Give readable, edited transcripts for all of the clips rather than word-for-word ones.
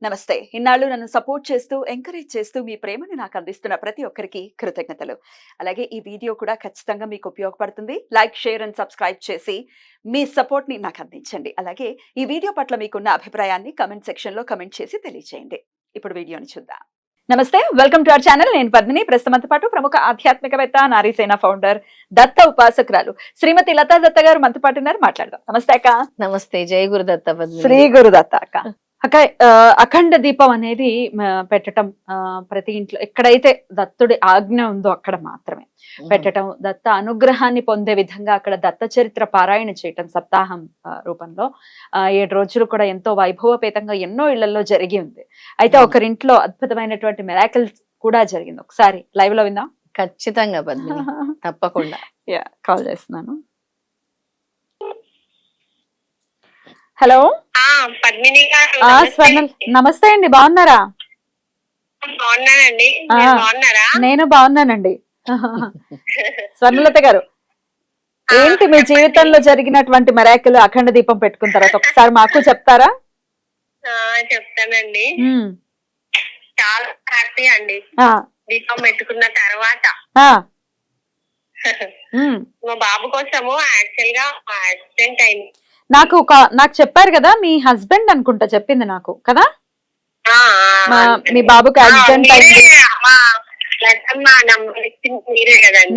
నమస్తే. ఇన్నాళ్ళు నన్ను సపోర్ట్ చేస్తూ, ఎంకరేజ్ చేస్తూ మీ ప్రేమని నాకు అందిస్తున్న ప్రతి ఒక్కరికి కృతజ్ఞతలు. అలాగే ఈ వీడియో కూడా ఖచ్చితంగా మీకు ఉపయోగపడుతుంది. లైక్, షేర్ అండ్ సబ్స్క్రైబ్ చేసి మీ సపోర్ట్‌ని నాకు అందించండి. అలాగే ఈ వీడియో పట్ల మీకున్న అభిప్రాయాన్ని కామెంట్ సెక్షన్‌లో కామెంట్ చేసి తెలియజేయండి. ఇప్పుడు వీడియోని చూద్దాం. నమస్తే. Welcome to our channel. నేను పద్మిని. ప్రస్తుతంతో పాటు ప్రముఖ ఆధ్యాత్మికవేత్త, నారీసేన ఫౌండర్, దత్త ఉపాసకురాలు శ్రీమతి లతా దత్త గారు మనతో పాటు ఉన్నారు. మాట్లాడదాం. నమస్తే అక్క. నమస్తే. జై గురుదత్త పద్మిని. శ్రీ గురుదత్త అక్క. అక్క, అఖండ దీపం అనేది పెట్టటం ప్రతి ఇంట్లో ఎక్కడైతే దత్తుడి ఆజ్ఞ ఉందో అక్కడ మాత్రమే పెట్టటం, దత్త అనుగ్రహాన్ని పొందే విధంగా అక్కడ దత్త చరిత్ర పారాయణ చేయటం సప్తాహం రూపంలో 7 రోజులు కూడా ఎంతో వైభవపేతంగా ఎన్నో ఇళ్లలో జరిగి ఉంది. అయితే ఒకరింట్లో అద్భుతమైనటువంటి మిరాకిల్ కూడా జరిగింది. ఒకసారి లైవ్ లో విందాం. ఖచ్చితంగా పద్మిని, తప్పకుండా. కాల్ చేస్తున్నాను. హలో పద్మిని గారు, నమస్తే అండి. బాగున్నారా? బాగున్నానండి. బాగున్నారా? నేను బాగున్నానండి. స్వర్ణలత గారు, ఏంటి మీ జీవితంలో జరిగినటువంటి మిరాకిల్ అఖండ దీపం పెట్టుకున్న తర్వాత ఒకసారి మాకు చెప్తారా? చెప్తానండి. చాలా హ్యాపీ అండి దీపం పెట్టుకున్న తర్వాత. మా బాబు కోసము యాక్చువల్ గా యాక్సిడెంట్ అయింది. నాకు చెప్పారు కదా, మీ హస్బెండ్ అనుకుంటా చెప్పింది నాకు కదా, మీ బాబుకి యాక్సిడెంట్ అయింది.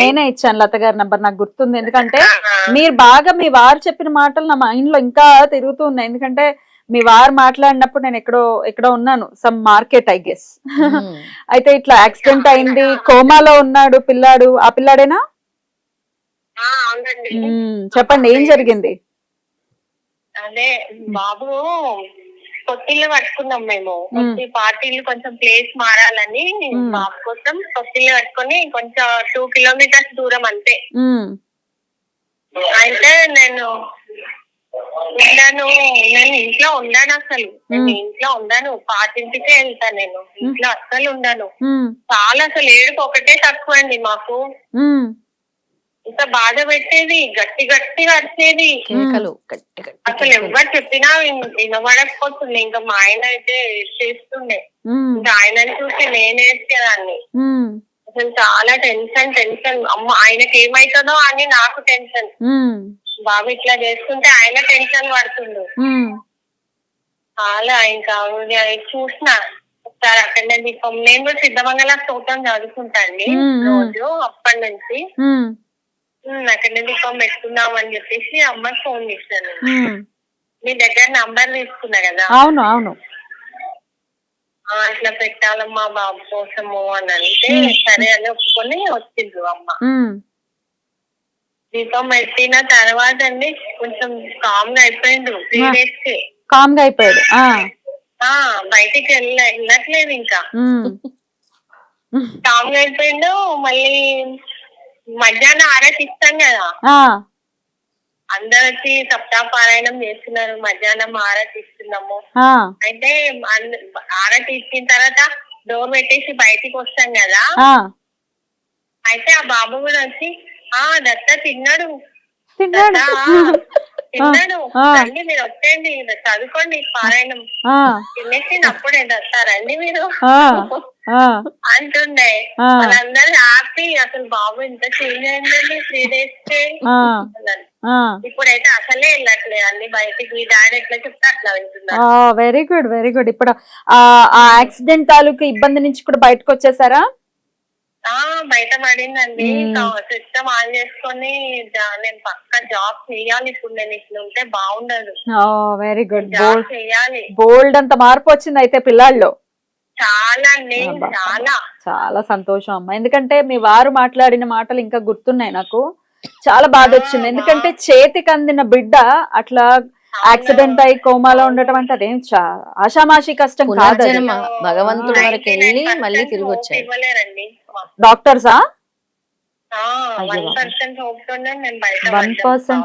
నేనే ఇచ్చాను లత గారి నంబర్, నాకు గుర్తుంది. ఎందుకంటే మీరు బాగా మీ వారు చెప్పిన మాటలు నా మైండ్ లో ఇంకా తిరుగుతూ ఉన్నాయి. ఎందుకంటే మీ వారు మాట్లాడినప్పుడు నేను ఎక్కడో ఉన్నాను, సమ్ మార్కెట్ ఐ గెస్. అయితే ఇట్లా యాక్సిడెంట్ అయింది, కోమాలో ఉన్నాడు పిల్లాడు. ఆ పిల్లాడేనా? చెప్పండి, ఏం జరిగింది? అదే బాబు కొత్తిల్లు పట్టుకున్నాం మేము. పార్టీలు కొంచెం ప్లేస్ మారాలని బాబు కోసం కొత్తిల్లు పట్టుకొని కొంచెం 2 కిలోమీటర్స్ దూరం అంతే. అయితే నేను ఇంట్లో ఉండాను. అసలు నేను ఇంట్లో ఉండాను, పాతింటికే వెళ్తాను. నేను ఇంట్లో అస్సలు ఉండాను. చాలా అసలు ఏడుపు ఒకటే తక్కువ అండి మాకు. ఇంత బాధ పెట్టేది, గట్టి గట్టిగా వచ్చేది. అసలు ఎవరు చెప్పినా వినబడకపోతుండే. ఇంకా మా ఆయన అయితే చేస్తుండే, ఇంకా ఆయనని చూసి నేనే ఏడ్చేదాన్ని. అసలు చాలా టెన్షన్. అమ్మ ఆయనకి ఏమైతుందో అని నాకు టెన్షన్. బాబు ఇట్లా చేసుకుంటే ఆయన టెన్షన్ పడుతుండు చాలా. ఇంకా చూసిన ఒకసారి అక్కడనే దీపం, నేను కూడా సిద్ధమంగళ స్తోత్రం చదువుకుంటా అండి రోజు. అప్పటి నుంచి అక్కడనే దీపం పెట్టుకుందాం అని చెప్పేసి అమ్మకి ఫోన్ చేశాను. మీ దగ్గర నంబర్ తీసుకున్నా కదా. అవును. అట్లా పెట్టాలమ్మా బాబు కోసము అని అంటే సరే అని ఒప్పుకొని వచ్చిండ్రు అమ్మ. దీపం పెట్టిన తర్వాత అండి కొంచెం కామ్ గా అయిపోయిండు. 3 days కి కామ్ గా అయిపోయాడు. బయటికి వెళ్ళట్లేదు ఇంకా. కామ్ గా అయిపోయిండు. మళ్ళీ మధ్యాహ్నం ఆరతి ఇస్తాం కదా, అందరు వచ్చి సప్తాహ పారాయణం చేస్తున్నారు. మధ్యాహ్నం ఆరతి ఇస్తున్నాము. అయితే ఆరతి ఇచ్చిన తర్వాత డోర్ పెట్టేసి బయటికి వస్తాం కదా. అయితే ఆ బాబు కూడా వచ్చి దత్త తిన్నాడు రండి మీరు వచ్చేయండి చదువుకోండి పారాయణం తినేసి అప్పుడే దత్త రండి మీరు అంటుండే. వాళ్ళందరూ హ్యాపీ. అసలు బాబు ఇంత చేంజ్ అయిందండి 3 days కి. ఇప్పుడైతే అసలే వెళ్ళట్లేదు, అన్ని బయటికి డాడీ ఎట్లా చెప్తే అట్లా వింటున్నారు. Very good. ఇప్పుడు ఆ యాక్సిడెంట్ తాలూకు ఇబ్బంది నుంచి కూడా బయటకు వచ్చేసారా? బయట పడిందండి. సిస్టమ్ ఆన్ చేసుకొని నేను పక్కా జాబ్ చెయ్యాలి. ఇప్పుడు నేను ఇట్లా ఉంటే బాగుండదు. Very good. జాబ్ చెయ్యాలి. బోల్డ్ అంత మార్పు వచ్చింది అయితే పిల్లాల్లో. చాలా అండి, చాలా సంతోషం అమ్మా. ఎందుకంటే మీ వారు మాట్లాడిన మాటలు ఇంకా గుర్తున్నాయి నాకు. చాలా బాధ వచ్చింది. ఎందుకంటే చేతికి అందిన బిడ్డ అట్లా యాక్సిడెంట్ అయి కోమాలో ఉండటం అంటే అదేం ఆషామాషి కష్టం కాదు. భగవంతుడి వరకు వెళ్ళి మళ్ళీ తిరిగి వచ్చారు. డాక్టర్సా? 1%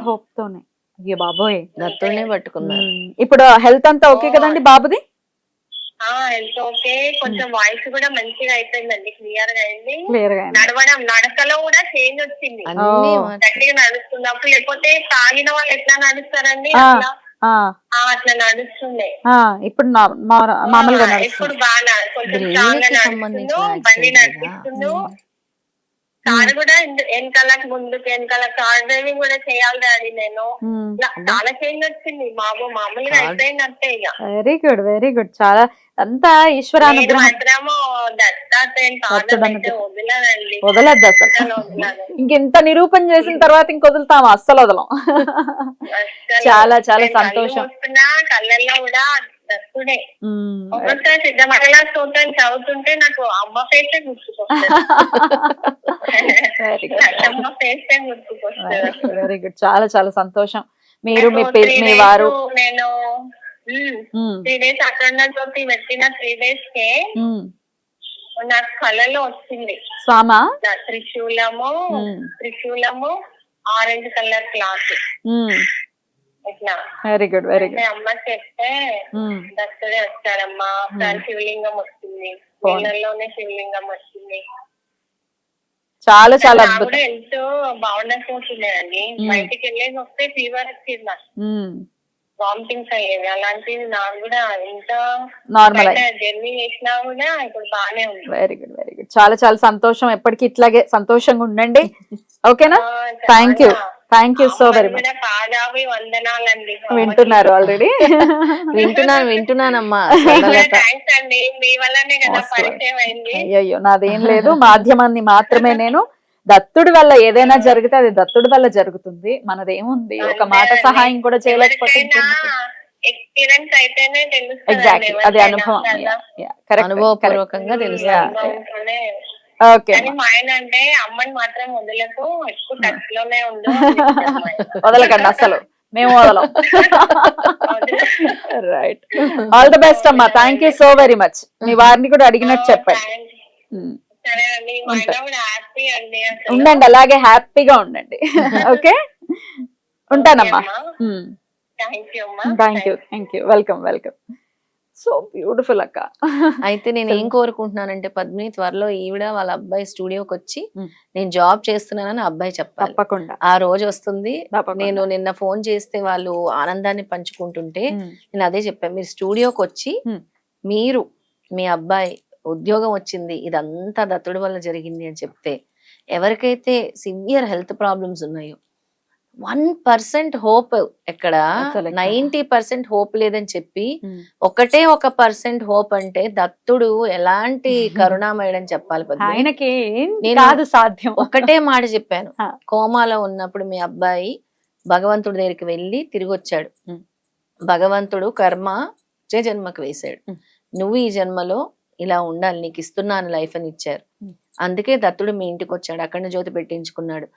హోప్ తోనే. అయ్యో బాబోయ్, దత్తుడినే పట్టుకున్నారు. ఇప్పుడు హెల్త్ అంతా ఓకే కదండి బాబుది? Health okay. కొంచెం వాయిస్ కూడా మంచిగా అయిపోయిందండి, క్లియర్ గా అయింది. నడవడం, నడకలో కూడా చేంజ్ వచ్చింది. గట్టిగా నడుస్తున్నప్పుడు. లేకపోతే తాగిన వాళ్ళు ఎట్లా నడుస్తారండి, అట్లా అట్లా నడుస్తుండే. ఇప్పుడు మామూలుగా నడుస్తుంది. ఇప్పుడు బాగా కొంచెం బ్రెయిన్ స్ట్రాంగ్ గా కి నడుస్తుండు, సంబంధించిన బండి యాక్సిడెంట్ కదా. నడిపిస్తుండు. కారు కూడా వెనకాలకు ముందుకు వెనకాల కార్ డ్రైవింగ్ కూడా చేయాలి డాడీ నేను. ఇలా చాలా చేంజ్ వచ్చింది బాబు, మామూలుగా అయిపోయింది అంతే ఇక. Very good, very good. చాలా అంతా నేను ఈశ్వరానుగ్రహం. మాత్రము దత్తాత్రేయుని పాదం అయితే వదలనండి, వదలద్దు అసలు. అస్సలు వదలను. ఇంకెంత నిరూపణ చేసిన తర్వాత ఇంకొదులుతాము, అస్సలు వదలం. అస్సలు. చాలా చాలా నేను కళ్ళు సంతోషం. మూసుకున్నా కళ్ళల్లో కూడా దత్తుడే. ఒక్కొక్కసారి సిద్ధమంగళ స్తోత్రం చదువుతుంటే నాకు అమ్మ ఫేసే గుర్తుకొస్తుంది. వెరీ గుడ్, అమ్మ ఫేసే గుర్తుకొస్తుంది. Very good. చాలా చాలా సంతోషం. మీరు మీ నాకు పి- 3 మీ days వారు నేను 3 days అఖండ జ్యోతి పెట్టిన 3 days కే నాకు కళలో వచ్చింది. స్వామా త్రిశూలము ఆరెంజ్ కలర్ క్లాత్ ఇట్లా. Very good, very good. అమ్మ చెప్తే దత్తుడే వచ్చాడమ్మా, శివలింగం వస్తుంది, నీళ్ళలోనే శివలింగం వచ్చింది. చాలా చాలా నాకు అద్భుతం. కూడా హెల్త్ బాగుండకపోతుండేదండి. బయటికి వెళ్ళేసి వస్తే ఫీవర్ వచ్చింది నాకు, వామిటింగ్స్ అయ్యేవి. అలాంటివి నాకు కూడా ఎంత నార్మల్. జర్నీ చేసినా కూడా ఇప్పుడు బాగానే ఉంది. Very good, very good. చాలా చాలా సంతోషం. ఎప్పటికీ ఇట్లాగే సంతోషంగా ఉండండి. ఓకేనా? Thank you, thank you so very much. పాదాభి వందనాలండి. వింటున్నారు ఆల్రెడీ. వింటున్నానమ్మా. థ్యాంక్స్ అండి, మీ వల్లనే కదా పరిచయం అయింది. అయ్యో, నాదేం లేదు. మాధ్యమాన్ని మాత్రమే నేను. దత్తుడి వల్ల ఏదైనా జరిగితే అది దత్తుడి వల్ల జరుగుతుంది. మనదేముంది, ఒక మాట సహాయం కూడా చేయలేకపోతే ఎక్స్పీరియన్స్ అయితేనే తెలుస్తుంది. ఎగ్జాక్ట్లీ, అది అనుభవం. అనుభవపూర్వకంగా తెలుస్తుంది. ఓకే. కానీ మా ఆయన అంటే అమ్మని మాత్రం వదలకు, ఎక్కువ టచ్ లోనే ఉండు. వదలకండి అసలు, మేము వదలం. రైట్. ఆల్ ది బెస్ట్ అమ్మా. Thank you so very much. మీ వారిని కూడా అడిగినట్టు చెప్పండి. సరే అండి, మా ఆయన కూడా హ్యాపీ అండి. ఉండండి, అలాగే హ్యాపీగా ఉండండి. ఓకే, ఉంటానమ్మా. థ్యాంక్ యూ అమ్మా. Thank you, thank you. Welcome, welcome. So beautiful అక్క. అయితే నేను ఏం కోరుకుంటున్నానంటే పద్మిని, త్వరలో ఈవిడ వాళ్ళ అబ్బాయి స్టూడియోకి వచ్చి నేను జాబ్ చేస్తున్నానని అబ్బాయి చెప్పాలి. తప్పకుండా ఆ రోజు వస్తుంది. నేను నిన్న ఫోన్ చేస్తే వాళ్ళు ఆనందాన్ని పంచుకుంటుంటే నేను అదే చెప్పాను, మీరు స్టూడియోకి వచ్చి మీరు మీ అబ్బాయి ఉద్యోగం వచ్చింది, ఇదంతా దత్తుడి వల్ల జరిగింది అని చెప్తే, ఎవరికైతే సివియర్ హెల్త్ ప్రాబ్లమ్స్ ఉన్నాయో 1% హోప్, ఎక్కడ 90% హోప్ లేదని చెప్పి ఒకటే 1% హోప్ అంటే దత్తుడు ఎలాంటి కరుణామయుడని చెప్పాలి. ఆయనకి కాదు సాధ్యం. ఒకటే మాట చెప్పాను, కోమాలో ఉన్నప్పుడు మీ అబ్బాయి భగవంతుడి దగ్గరికి వెళ్ళి తిరిగి వచ్చాడు. భగవంతుడు కర్మ జన్మకు వేశాడు, నువ్వు ఈ జన్మలో ఇలా ఉండాలి, నీకు ఇస్తున్నాను లైఫ్ అని ఇచ్చారు. అందుకే దత్తుడు మీ ఇంటికి వచ్చాడు, అఖండ జ్యోతి పెట్టించుకున్నాడు.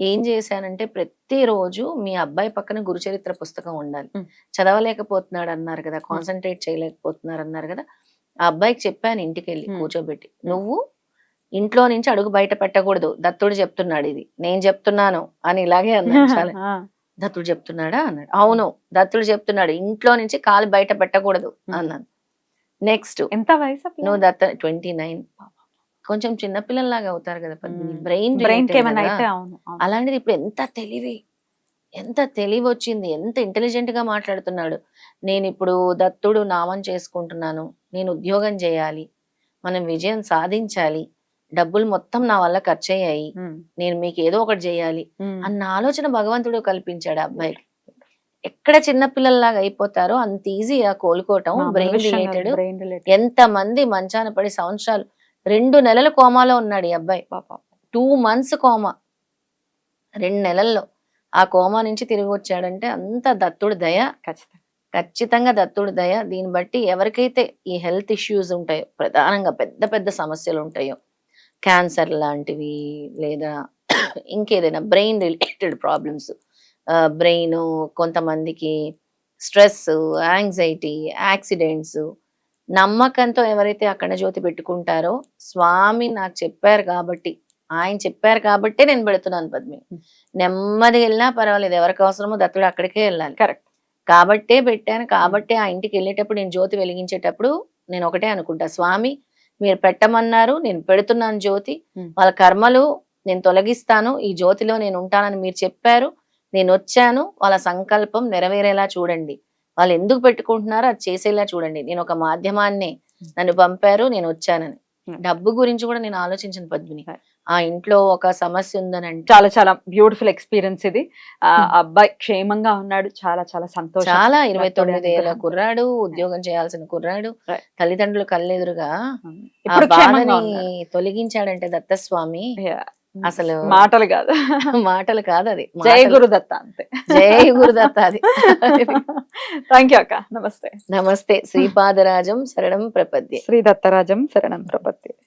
ఏం చేశానంటే ప్రతిరోజు మీ అబ్బాయి పక్కన గురుచరిత్ర పుస్తకం ఉండాలి. చదవలేకపోతున్నాడు అన్నారు కదా, కాన్సన్ట్రేట్ చేయలేకపోతున్నారు అన్నారు కదా, ఆ అబ్బాయికి చెప్పాను ఇంటికి వెళ్ళి కూర్చోబెట్టి, నువ్వు ఇంట్లో నుంచి అడుగు బయట పెట్టకూడదు, దత్తుడు చెప్తున్నాడు, ఇది నేను చెప్తున్నాను అని ఇలాగే అన్నాడు. చాలా దత్తుడు చెప్తున్నాడా అన్నాడు. అవును దత్తుడు చెప్తున్నాడు, ఇంట్లో నుంచి కాలు బయట పెట్టకూడదు అన్నాను. నెక్స్ట్ ఎంత వయసు నువ్వు దత్త 29, కొంచెం చిన్నపిల్లల్లాగా అవుతారు కదా బ్రెయిన్ అలాంటిది. ఇప్పుడు ఎంత తెలివి వచ్చింది, ఎంత ఇంటెలిజెంట్ గా మాట్లాడుతున్నాడు. నేను ఇప్పుడు దత్తుడు నామం చేసుకుంటున్నాను, నేను ఉద్యోగం చేయాలి, మనం విజయం సాధించాలి, డబ్బులు మొత్తం నా వల్ల ఖర్చు అయ్యాయి, నేను మీకు ఏదో ఒకటి చేయాలి అన్న ఆలోచన భగవంతుడు కల్పించాడు అబ్బాయికి. ఎక్కడ చిన్నపిల్లల్లాగా అయిపోతారో అంత ఈజీగా కోలుకోవటం బ్రెయిన్ రిలేటెడ్. ఎంత మంది మంచాన పడి సంవత్సరాలు, 2 నెలలు కోమాలో ఉన్నాడు ఈ అబ్బాయి. 2 months కోమా, 2 నెలల్లో ఆ కోమా నుంచి తిరిగి వచ్చాడంటే అంత దత్తుడి దయ, ఖచ్చితంగా దత్తుడి దయ. దీన్ని బట్టి ఎవరికైతే ఈ హెల్త్ ఇష్యూస్ ఉంటాయో, ప్రధానంగా పెద్ద పెద్ద సమస్యలు ఉంటాయో, క్యాన్సర్ లాంటివి లేదా ఇంకేదైనా బ్రెయిన్ రిలేటెడ్ ప్రాబ్లమ్స్, బ్రెయిన్, కొంతమందికి స్ట్రెస్, యాంగ్జైటీ, యాక్సిడెంట్స్, నమ్మకంతో ఎవరైతే అఖండ జ్యోతి పెట్టుకుంటారో, స్వామి నాకు చెప్పారు కాబట్టి, ఆయన చెప్పారు కాబట్టే నేను పెడుతున్నాను పద్మిని. నెమ్మది వెళ్ళినా పర్వాలేదు, ఎవరికి అవసరమో దత్తుడు అక్కడికే వెళ్ళాలి. కరెక్ట్ కాబట్టే పెట్టాను. కాబట్టి ఆ ఇంటికి వెళ్ళేటప్పుడు నేను జ్యోతి వెలిగించేటప్పుడు నేను ఒకటే అనుకుంటా, స్వామి మీరు పెట్టమన్నారు, నేను పెడుతున్నాను జ్యోతి, వాళ్ళ కర్మలు నేను తొలగిస్తాను, ఈ జ్యోతిలో నేను ఉంటానని మీరు చెప్పారు, నేను వచ్చాను, వాళ్ళ సంకల్పం నెరవేరేలా చూడండి, వాళ్ళు ఎందుకు పెట్టుకుంటున్నారో అది చేసేలా చూడండి. నేను ఒక మాధ్యమాన్ని, నన్ను పంపారు, నేను వచ్చానని. డబ్బు గురించి కూడా నేను ఆలోచించను పద్మిని. ఆ ఇంట్లో ఒక సమస్య ఉందని అంటే చాలా చాలా బ్యూటిఫుల్ ఎక్స్పీరియన్స్ ఇది. ఆ అబ్బాయి క్షేమంగా ఉన్నాడు, చాలా చాలా సంతోషం. చాలా భక్తుడి 29 ఏళ్ళ అనుగ్రహం. కుర్రాడు, ఉద్యోగం చేయాల్సిన కుర్రాడు, Right. తల్లిదండ్రులు కళ్ళెదురుగా ఆ ఇప్పుడు క్షేమంగా బాధని ఉన్నాడు. తొలగించాడంటే దత్తస్వామి Yeah. అసలు మాటలు కాదు, మాటలు కాదు అది, జై మాటలు. గురుదత్త అంతే. జై గురుదత్త అది. థ్యాంక్ యూ అక్క, నమస్తే. నమస్తే. శ్రీపాదరాజం శరణం ప్రపద్యే. శ్రీ దత్తరాజం శరణం ప్రపత్తి.